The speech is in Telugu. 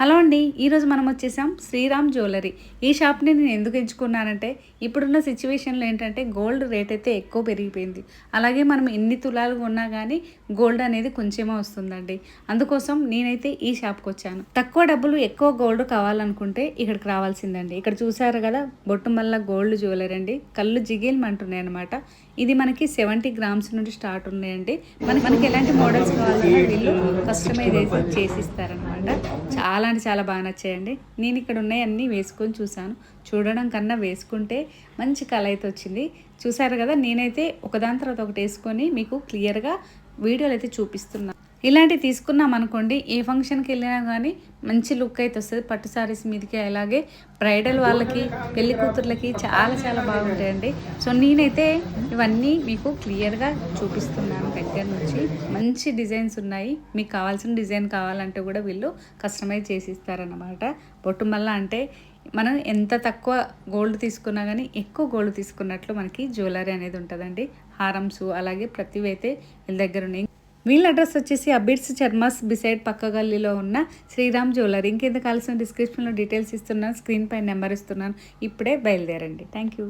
హలో అండి, ఈరోజు మనం వచ్చేసాం శ్రీరామ్ జ్యువెలరీ. ఈ షాప్ని నేను ఎందుకు ఎంచుకున్నానంటే ఇప్పుడున్న సిచ్యువేషన్లో ఏంటంటే గోల్డ్ రేట్ అయితే ఎక్కువ పెరిగిపోయింది. అలాగే మనం ఎన్ని తులాలు కొన్నా కానీ గోల్డ్ అనేది కొంచెమే వస్తుందండి. అందుకోసం నేనైతే ఈ షాప్కి వచ్చాను. తక్కువ డబ్బులు ఎక్కువ గోల్డ్ కావాలనుకుంటే ఇక్కడికి రావాల్సిందండి. ఇక్కడ చూసారు కదా, బొట్టుమల్ల గోల్డ్ జ్యువెలరీ అండి. కళ్ళు జిగేల్మంటున్నాయి అనమాట. ఇది మనకి 70 గ్రామ్స్ నుండి స్టార్ట్ ఉన్నాయండి. మనకి ఎలాంటి మోడల్స్ కావాలన్నా వీళ్ళు కస్టమైజ్ అయితే చేసిస్తారనమాట. చాలా అంటే చాలా బాగా నచ్చాయండి. నేను ఇక్కడ ఉన్నాయన్నీ వేసుకొని చూసాను. చూడడం కన్నా వేసుకుంటే మంచి కళ అయితే వచ్చింది. చూసారు కదా, నేనైతే ఒకదాని తర్వాత ఒకటి వేసుకొని మీకు క్లియర్గా వీడియోలు అయితే చూపిస్తున్నాను. ఇలాంటివి తీసుకున్నాం అనుకోండి, ఏ ఫంక్షన్కి వెళ్ళినా కానీ మంచి లుక్ అయితే వస్తుంది. పట్టు సారీస్ మీదకి, అలాగే బ్రైడల్ వాళ్ళకి, పెళ్లి కూతుర్లకి చాలా చాలా బాగుంటాయండి. సో నేనైతే ఇవన్నీ మీకు క్లియర్గా చూపిస్తున్నాను దగ్గర నుంచి. మంచి డిజైన్స్ ఉన్నాయి. మీకు కావాల్సిన డిజైన్ కావాలంటే కూడా వీళ్ళు కస్టమైజ్ చేసి ఇస్తారన్నమాట. బొట్టుమల్ల అంటే మనం ఎంత తక్కువ గోల్డ్ తీసుకున్నా కానీ ఎక్కువ గోల్డ్ తీసుకున్నట్లు మనకి జ్యువెలరీ అనేది ఉంటుందండి. హారమ్స్ అలాగే ప్రతివి అయితే వీళ్ళ దగ్గర ఉన్నాయి. వీళ్ళ అడ్రస్ వచ్చేసి అబిడ్స్ చర్మాస్ బిసైడ్ పక్క గల్లీలో ఉన్న శ్రీరామ్ జ్యువెలరీ. ఇంకెంత కావాల్సిన డిస్క్రిప్షన్లో డీటెయిల్స్ ఇస్తున్నాను, స్క్రీన్ పైన నెంబర్ ఇస్తున్నాను. ఇప్పుడే బయలుదేరండి. Thank you.